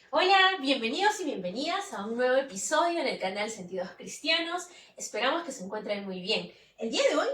Hola, bienvenidos y bienvenidas a un nuevo episodio en el canal Sentidos Cristianos. Esperamos que se encuentren muy bien. El día de hoy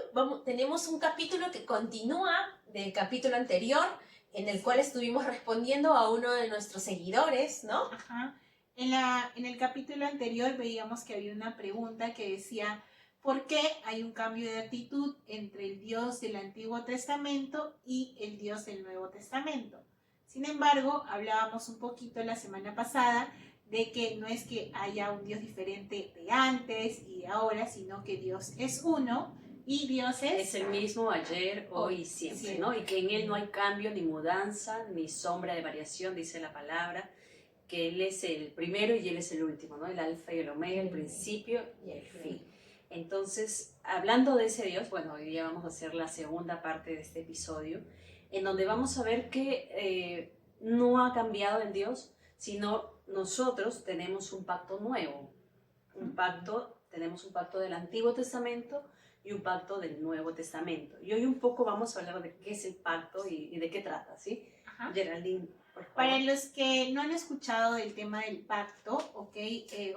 tenemos un capítulo que continúa del capítulo anterior, en el cual estuvimos respondiendo a uno de nuestros seguidores, ¿no? Ajá. En el capítulo anterior veíamos que había una pregunta que decía, ¿por qué hay un cambio de actitud entre el Dios del Antiguo Testamento y el Dios del Nuevo Testamento? Sin embargo, hablábamos un poquito la semana pasada de que no es que haya un Dios diferente de antes y de ahora, sino que Dios es uno y Dios es el mismo ayer, hoy y siempre, ¿no? Y que en Él no hay cambio, ni mudanza, ni sombra de variación, dice la palabra, que Él es el primero y Él es el último, ¿no? El alfa y el omega, el principio y el fin. Entonces, hablando de ese Dios, bueno, hoy día vamos a hacer la segunda parte de este episodio, en donde vamos a ver que no ha cambiado el Dios, sino nosotros tenemos un pacto nuevo, tenemos un pacto del Antiguo Testamento y un pacto del Nuevo Testamento. Y hoy un poco vamos a hablar de qué es el pacto y de qué trata, ¿sí? Ajá. Geraldine, por favor. Para los que no han escuchado del tema del pacto, ¿ok?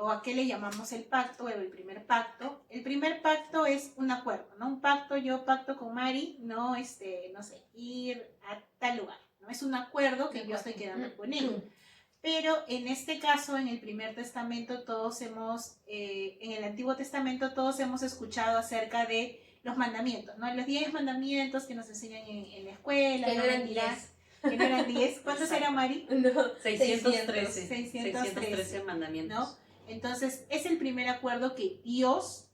O a qué le llamamos el pacto, o el primer pacto es un acuerdo, ¿no? Un pacto, yo pacto con Mari, no, no sé, ir a tal lugar, ¿no? Es un acuerdo que yo estoy quedando con él. Pero en este caso, en el primer testamento, en el Antiguo Testamento, todos hemos escuchado acerca de los mandamientos, ¿no? Los 10 mandamientos que nos enseñan en la escuela. Que no eran 10. Que no eran 10. ¿Cuántos eran, Mari? No, 613. 613 mandamientos. ¿no? Entonces, es el primer acuerdo que Dios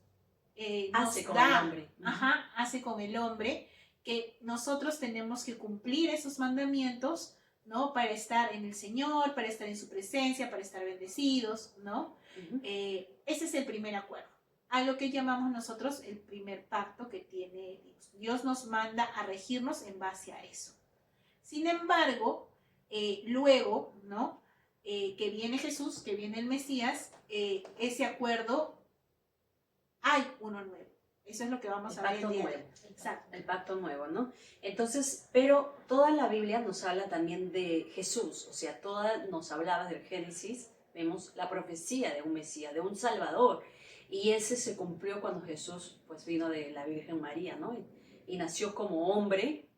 hace con el hombre. Ajá, hace con el hombre, que nosotros tenemos que cumplir esos mandamientos, ¿no? Para estar en el Señor, para estar en su presencia, para estar bendecidos, ¿no? Ese es el primer acuerdo. A lo que llamamos nosotros el primer pacto que tiene Dios. Dios nos manda a regirnos en base a eso. Sin embargo, luego, ¿no? Que viene Jesús, que viene el Mesías, ese acuerdo, hay uno nuevo. Eso es lo que vamos a ver el día. Exacto. El pacto nuevo, ¿no? Entonces, pero toda la Biblia nos habla también de Jesús, o sea, toda nos hablaba del Génesis, vemos la profecía de un Mesías, de un Salvador, y ese se cumplió cuando Jesús pues vino de la Virgen María, ¿no? Y nació como hombre,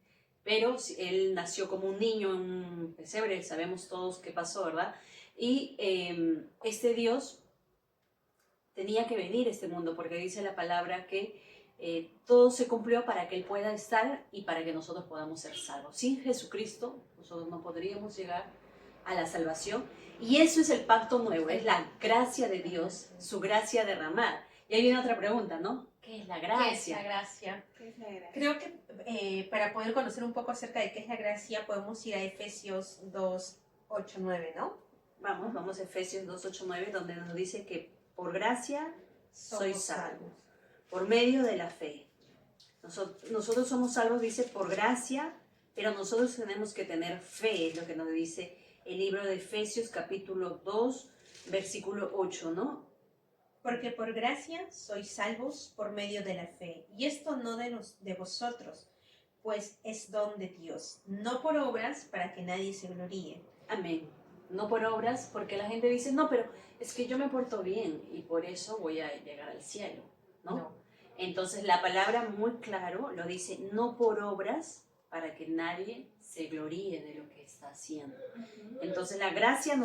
pero él nació como un niño en un pesebre, sabemos todos qué pasó, ¿verdad? Y este Dios tenía que venir a este mundo, porque dice la palabra que todo se cumplió para que Él pueda estar y para que nosotros podamos ser salvos. Sin Jesucristo, nosotros no podríamos llegar a la salvación. Y eso es el pacto nuevo, es la gracia de Dios, su gracia derramada. Y ahí viene otra pregunta, ¿no? ¿Qué es la gracia? ¿Qué es la gracia? ¿Qué es la gracia? Creo que para poder conocer un poco acerca de qué es la gracia, podemos ir a Efesios 2, 8, 9, ¿no? Vamos a Efesios 2, 8, 9, donde nos dice que por gracia sois salvos, por medio de la fe. Nosotros somos salvos, dice, por gracia, pero nosotros tenemos que tener fe, es lo que nos dice el libro de Efesios, capítulo 2, versículo 8, ¿no? Porque por gracia sois salvos por medio de la fe, y esto no de vosotros, pues es don de Dios, no por obras para que nadie se gloríe. Amén. No por obras, porque la gente dice, no, pero es que yo me porto bien y por eso voy a llegar al cielo, ¿no? Entonces la palabra muy claro lo dice, no por obras para que nadie se gloríe de lo que está haciendo. Entonces la gracia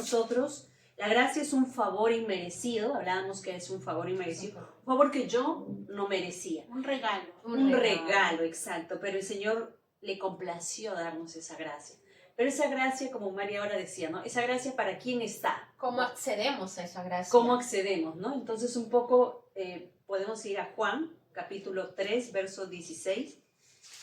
la gracia es un favor inmerecido, hablábamos que es un favor inmerecido, un favor que yo no merecía. Un regalo. Un regalo, exacto, pero el Señor le complació darnos esa gracia. Pero esa gracia, como María ahora decía, ¿no? Esa gracia, ¿para quién está? ¿Cómo accedemos a esa gracia? ¿Cómo accedemos, no? Entonces, un poco podemos ir a Juan, capítulo 3, verso 16,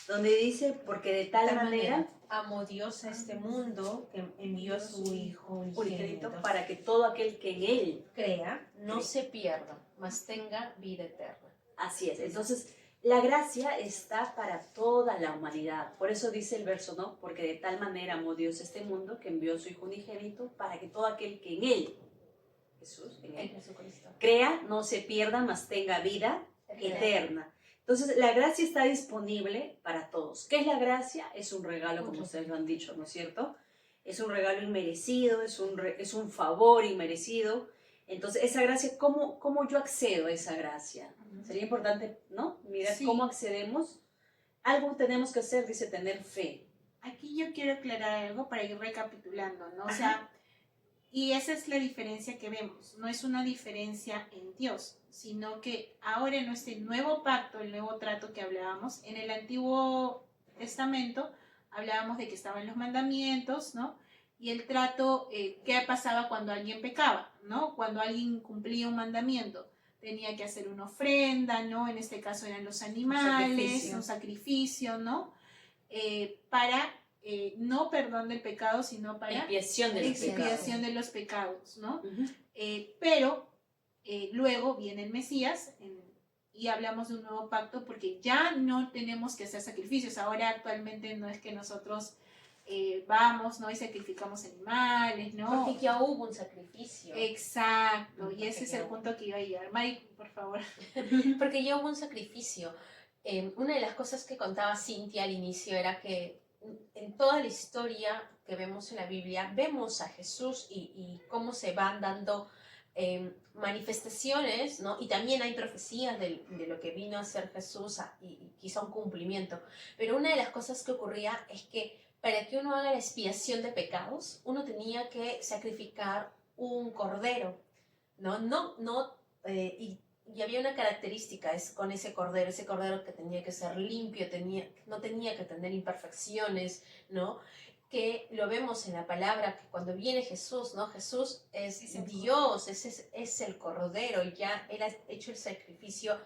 donde dice, porque de tal manera amó Dios a este mundo que envió a su Hijo unigénito para que todo aquel que en Él crea, no se pierda, mas tenga vida eterna. Así es. Entonces, la gracia está para toda la humanidad. Por eso dice el verso, ¿no? Porque de tal manera amó Dios este mundo que envió a su Hijo unigénito para que todo aquel que en Él, Jesús, en Él, Jesucristo, crea, no se pierda, mas tenga vida eterna. Entonces, la gracia está disponible para todos. ¿Qué es la gracia? Es un regalo, como ustedes lo han dicho, ¿no es cierto? es un regalo inmerecido, es un favor inmerecido. Entonces, esa gracia, ¿cómo yo accedo a esa gracia? Sería importante, ¿no? Mirar Sí. cómo accedemos. Algo tenemos que hacer, dice, tener fe. Aquí yo quiero aclarar algo para ir recapitulando, ¿no? O Ajá. sea, y esa es la diferencia que vemos. No es una diferencia en Dios, sino que ahora en este nuevo pacto, el nuevo trato que hablábamos, en el Antiguo Testamento hablábamos de que estaban los mandamientos, ¿no? Y el trato, ¿qué pasaba cuando alguien pecaba, ¿no? Cuando alguien cumplía un mandamiento. Tenía que hacer una ofrenda, ¿no? En este caso eran los animales, un sacrificio, ¿no? Para no perdón del pecado, sino para Expiación de los pecados. expiación de los pecados, ¿no? Ujú. Pero luego viene el Mesías y hablamos de un nuevo pacto porque ya no tenemos que hacer sacrificios. Ahora actualmente no es que nosotros vamos, ¿no? Y sacrificamos animales, ¿no? Porque ya hubo un sacrificio. Exacto, y ese es el punto que iba a llegar. Mari, por favor. Porque ya hubo un sacrificio. Una de las cosas que contaba Cintia al inicio era que en toda la historia que vemos en la Biblia, vemos a Jesús y cómo se van dando manifestaciones, ¿no? Y también hay profecías de lo que vino a ser Jesús y quizá un cumplimiento. Pero una de las cosas que ocurría es que para que uno haga la expiación de pecados, uno tenía que sacrificar un cordero, ¿no? Y había una característica con ese cordero que tenía que ser limpio, no tenía que tener imperfecciones, ¿no? Que lo vemos en la palabra, que cuando viene Jesús, ¿no? Jesús es Dios, es el cordero, y ya él ha hecho el sacrificio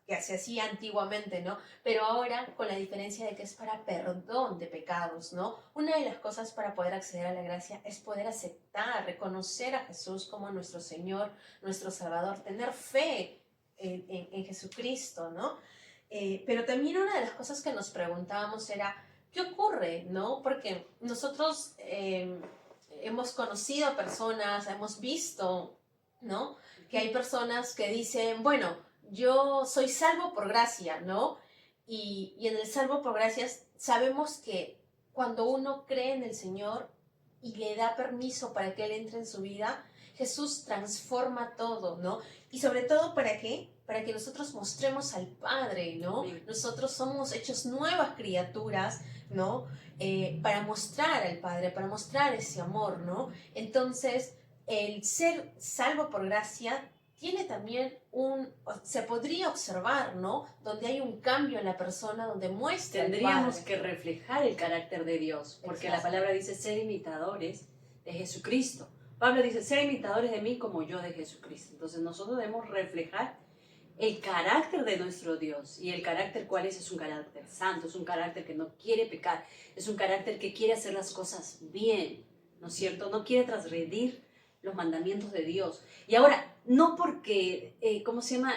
que se hacía antiguamente, ¿no? Pero ahora con la diferencia de que es para perdón de pecados, ¿no? Una de las cosas para poder acceder a la gracia es poder aceptar, reconocer a Jesús como nuestro Señor, nuestro Salvador, tener fe en Jesucristo, ¿no? Pero también una de las cosas que nos preguntábamos era, ¿qué ocurre, no? Porque nosotros hemos conocido a personas, hemos visto, ¿no? Que hay personas que dicen, bueno, yo soy salvo por gracia, ¿no? Y en el salvo por gracia sabemos que cuando uno cree en el Señor y le da permiso para que Él entre en su vida, Jesús transforma todo, ¿no? Y sobre todo, ¿para qué? Para que nosotros mostremos al Padre, ¿no? Bien. Nosotros somos hechos nuevas criaturas, ¿no? Para mostrar al Padre, para mostrar ese amor, ¿no? Entonces, el ser salvo por gracia tiene también se podría observar, ¿no? Donde hay un cambio en la persona, donde muestra Tendríamos el que Padre. reflejar el carácter de Dios, porque Exacto. la palabra dice ser imitadores de Jesucristo. Pablo dice ser imitadores de mí como yo de Jesucristo. Entonces nosotros debemos reflejar el carácter de nuestro Dios. ¿Y el carácter cuál es? Es un carácter santo, es un carácter que no quiere pecar, es un carácter que quiere hacer las cosas bien, ¿no es cierto? No quiere transgredir los mandamientos de Dios. Y ahora, no porque, ¿cómo se llama?,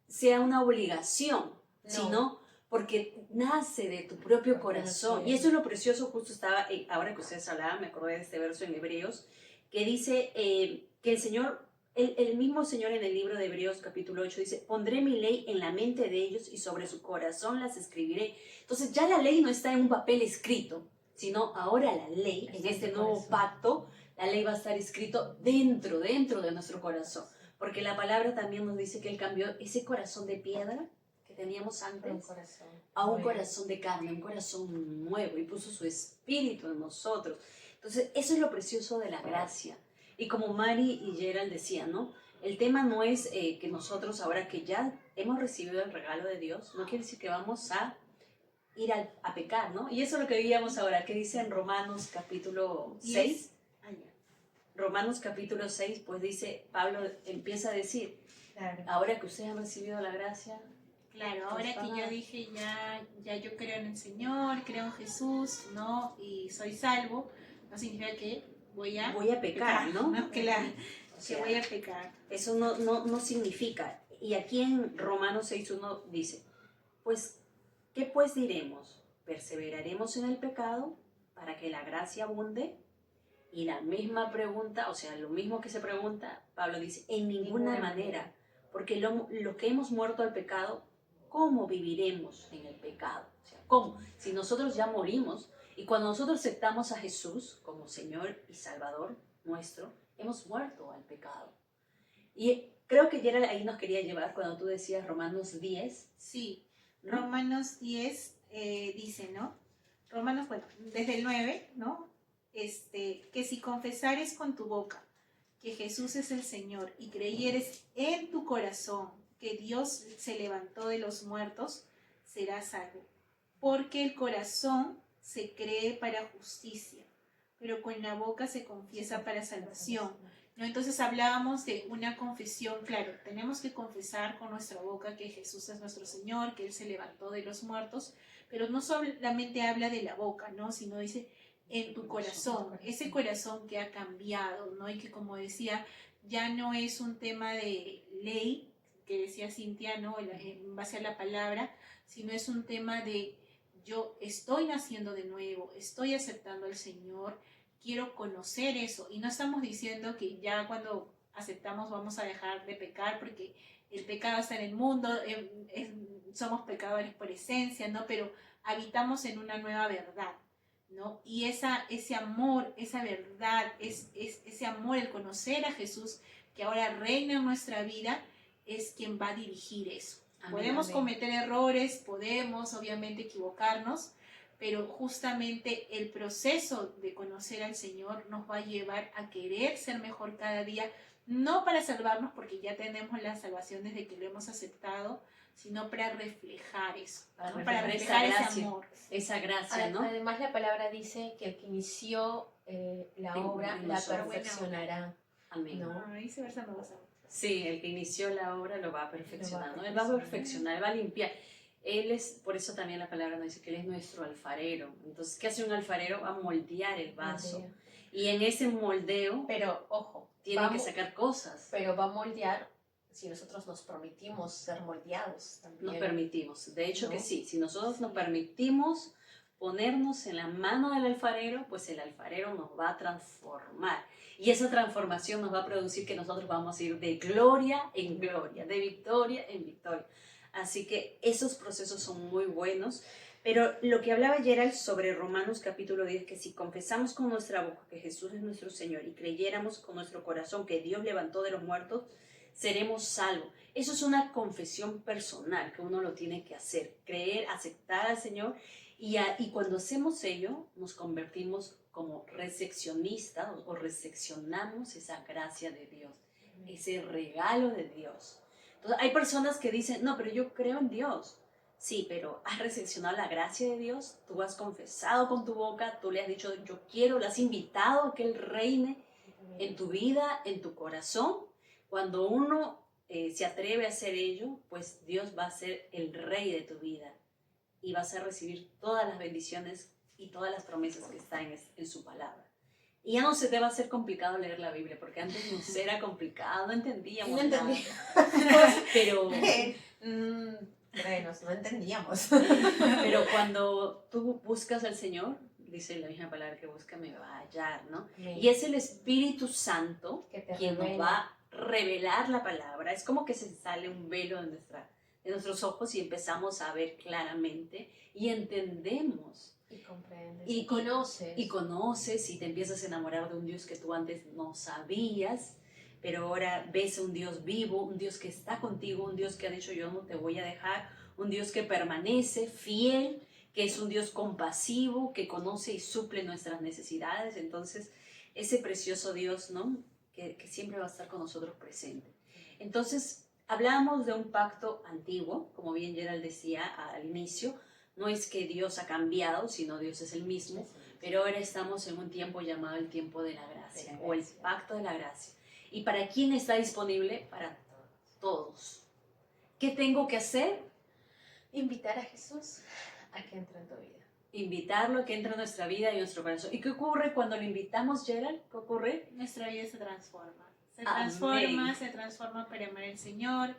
sea una obligación, No. sino porque nace de tu propio corazón. Así Y es. eso es lo precioso, justo estaba, ahora que ustedes hablaban, me acordé de este verso en Hebreos, que dice que el Señor, el mismo Señor en el libro de Hebreos capítulo 8 dice, pondré mi ley en la mente de ellos y sobre su corazón las escribiré. Entonces ya la ley no está en un papel escrito, sino ahora la ley, en este nuevo pacto, la ley va a estar escrito dentro de nuestro corazón. Porque la palabra también nos dice que Él cambió ese corazón de piedra que teníamos antes a un corazón de carne, un corazón nuevo, y puso su espíritu en nosotros. Entonces, eso es lo precioso de la gracia. Y como Mari y Gerald decían, ¿no? El tema no es que nosotros, ahora que ya hemos recibido el regalo de Dios, no quiere decir que vamos a ir a pecar, ¿no? Y eso es lo que veíamos ahora, que dice en Romanos capítulo 6. Romanos capítulo 6, pues dice, Pablo empieza a decir, Claro. ahora que ustedes han recibido la gracia, Claro, ahora que yo dije, ya yo creo en el Señor, creo en Jesús, ¿no? Y soy salvo, no significa que voy a pecar, ¿no? Que O sea, voy a pecar. eso no significa. Y aquí en Romanos 6.1 dice, pues, ¿qué pues diremos? ¿Perseveraremos en el pecado para que la gracia abunde? Y la misma pregunta, o sea, lo mismo que se pregunta, Pablo dice, en ninguna manera, porque lo que hemos muerto al pecado, ¿cómo viviremos en el pecado? O sea, ¿cómo? Si nosotros ya morimos, y Y cuando nosotros aceptamos a Jesús como Señor y Salvador nuestro, hemos muerto al pecado. Y creo que Gerald ahí nos quería llevar cuando tú decías Romanos 10. Sí, ¿no? Romanos 10 dice, ¿no? Romanos, bueno, desde el 9, ¿no? Que si confesares con tu boca que Jesús es el Señor y creyeres en tu corazón que Dios se levantó de los muertos, serás salvo. Porque el corazón se cree para justicia, pero con la boca se confiesa para salvación. ¿No? Entonces hablábamos de una confesión, claro, tenemos que confesar con nuestra boca que Jesús es nuestro Señor, que Él se levantó de los muertos, pero no solamente habla de la boca, ¿no? Sino dice en tu corazón, ese corazón que ha cambiado, ¿no? Y que, como decía, ya no es un tema de ley, que decía Cintia, ¿no? En base a la palabra, sino es un tema de yo estoy naciendo de nuevo, estoy aceptando al Señor, quiero conocer eso. Y no estamos diciendo que ya cuando aceptamos vamos a dejar de pecar, porque el pecado está en el mundo, somos pecadores por esencia, ¿no? Pero habitamos en una nueva verdad, ¿no? Y ese amor, esa verdad, ese amor, el conocer a Jesús que ahora reina en nuestra vida, es quien va a dirigir eso. Amén, Podemos amén. cometer errores, podemos obviamente equivocarnos, pero justamente el proceso de conocer al Señor nos va a llevar a querer ser mejor cada día, no para salvarnos porque ya tenemos la salvación desde que lo hemos aceptado, sino para reflejar eso, ¿no? Para reflejar ese gracia, amor. esa gracia, ¿no? Además, la palabra dice que el que inició la obra en la nosotros. perfeccionará. Amén. ¿no? Ese verso me gusta. Sí, el que inició la obra lo va a perfeccionar, ¿no? Él va a perfeccionar. perfeccionar, Él va a limpiar. Él es, por eso también la palabra nos dice que Él es nuestro alfarero. Entonces, ¿qué hace un alfarero? Va a moldear el vaso. Moldea. Y en ese moldeo Pero, ojo, tiene que sacar cosas. pero va a moldear si nosotros nos permitimos ser moldeados también. Nos permitimos. De hecho ¿no? que sí, si nosotros nos permitimos ponernos en la mano del alfarero, pues el alfarero nos va a transformar. Y esa transformación nos va a producir que nosotros vamos a ir de gloria en gloria, de victoria en victoria. Así que esos procesos son muy buenos. Pero lo que hablaba Gerald sobre Romanos capítulo 10, que si confesamos con nuestra boca que Jesús es nuestro Señor y creyéramos con nuestro corazón que Dios levantó de los muertos, seremos salvos. Eso es una confesión personal que uno lo tiene que hacer, creer, aceptar al Señor y cuando hacemos ello nos convertimos como recepcionistas o recepcionamos esa gracia de Dios, ese regalo de Dios. Entonces hay personas que dicen, no, pero yo creo en Dios. Sí, pero has recepcionado la gracia de Dios, tú has confesado con tu boca, tú le has dicho yo quiero, le has invitado a que Él reine en tu vida, en tu corazón. Cuando uno se atreve a hacer ello, pues Dios va a ser el rey de tu vida y vas a recibir todas las bendiciones y todas las promesas que están en su palabra. Y ya no se te va a hacer complicado leer la Biblia, porque antes nos era complicado, no entendíamos No nada. entendí. Pero, Bueno, no entendíamos. pero cuando tú buscas al Señor, dice la misma palabra que busca, me va a hallar, ¿no? Y es el Espíritu Santo Que te quien nos revela. va a revelar la palabra. Es como que se sale un velo de nuestros ojos y empezamos a ver claramente y entendemos. Y comprendes. Y conoces. Y conoces y te empiezas a enamorar de un Dios que tú antes no sabías, pero ahora ves un Dios vivo, un Dios que está contigo, un Dios que ha dicho yo no te voy a dejar, un Dios que permanece fiel, que es un Dios compasivo, que conoce y suple nuestras necesidades. Entonces, ese precioso Dios, ¿no? Que siempre va a estar con nosotros presente. Entonces, hablamos de un pacto antiguo, como bien Gerald decía al inicio. No es que Dios ha cambiado, sino Dios es el mismo, pero ahora estamos en un tiempo llamado el tiempo de la gracia, o el pacto de la gracia. ¿Y para quién está disponible? Para todos. ¿Qué tengo que hacer? Invitar a Jesús a que entre en tu vida. Invitarlo a que entre en nuestra vida y en nuestro corazón. ¿Y qué ocurre cuando lo invitamos, Gerald? ¿Qué ocurre? Nuestra vida se transforma. Se Amén. transforma para amar al Señor,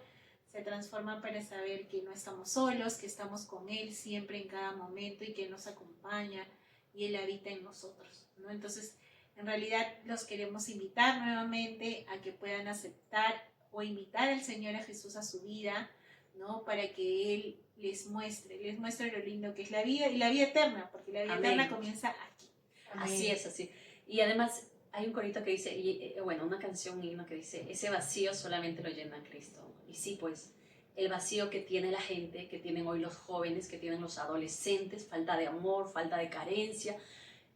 se transforma para saber que no estamos solos, que estamos con Él siempre en cada momento y que nos acompaña y Él habita en nosotros, ¿no? Entonces, en realidad los queremos invitar nuevamente a que puedan aceptar o invitar al Señor a Jesús a su vida, ¿no? Para que Él les muestre lo lindo que es la vida y la vida eterna, porque la vida Amén. eterna comienza aquí. Así es, así. Y además hay un corito que dice, bueno, una canción, un himno que dice, ese vacío solamente lo llena Cristo. Y sí, pues, el vacío que tiene la gente, que tienen hoy los jóvenes, que tienen los adolescentes, falta de amor, falta de carencia.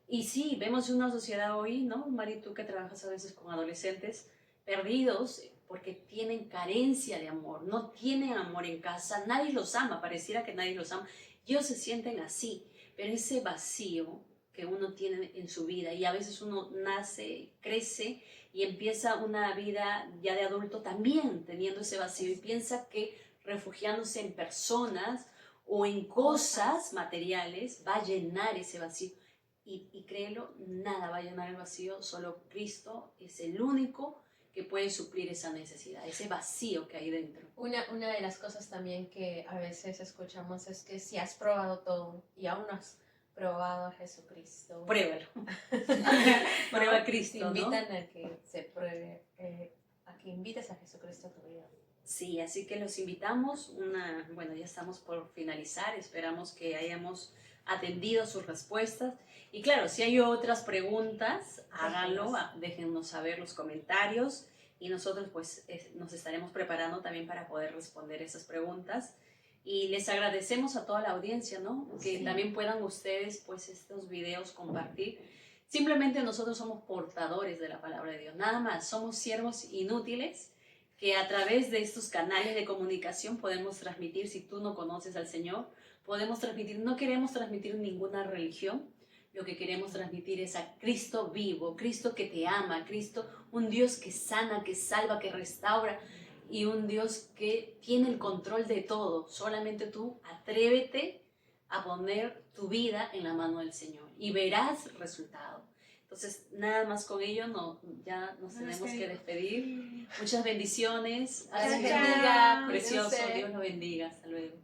Y sí, vemos una sociedad hoy, ¿no? Mari, tú que trabajas a veces con adolescentes perdidos porque tienen carencia de amor, no tienen amor en casa, nadie los ama, pareciera que nadie los ama. Ellos se sienten así, pero ese vacío que uno tiene en su vida y a veces uno nace, crece y empieza una vida ya de adulto también teniendo ese vacío y piensa que refugiándose en personas o en cosas materiales va a llenar ese vacío. Y créelo, nada va a llenar el vacío, solo Cristo es el único que puede suplir esa necesidad, ese vacío que hay dentro. Una de las cosas también que a veces escuchamos es que si has probado todo y aún no has probado a Jesucristo, Pruébalo. Prueba a Cristo, te ¿no? invitan a que se pruebe, a que invites a Jesucristo a tu vida. Sí, así que los invitamos. Bueno, ya estamos por finalizar. Esperamos que hayamos atendido sus respuestas. Y claro, si hay otras preguntas, háganlo, déjennos saber los comentarios y nosotros pues nos estaremos preparando también para poder responder esas preguntas. Y les agradecemos a toda la audiencia, ¿no? Que también puedan ustedes pues estos videos compartir. Simplemente nosotros somos portadores de la palabra de Dios, nada más, somos siervos inútiles que a través de estos canales de comunicación podemos transmitir, si tú no conoces al Señor, podemos transmitir, no queremos transmitir ninguna religión, lo que queremos transmitir es a Cristo vivo, Cristo que te ama, Cristo, un Dios que sana, que salva, que restaura y un Dios que tiene el control de todo. Solamente tú atrévete a poner tu vida en la mano del Señor y verás resultado. Entonces, nada más con ello, ya nos tenemos que despedir. Muchas bendiciones. Dios Así bendiga, precioso, cuídense. Dios lo bendiga. Hasta luego.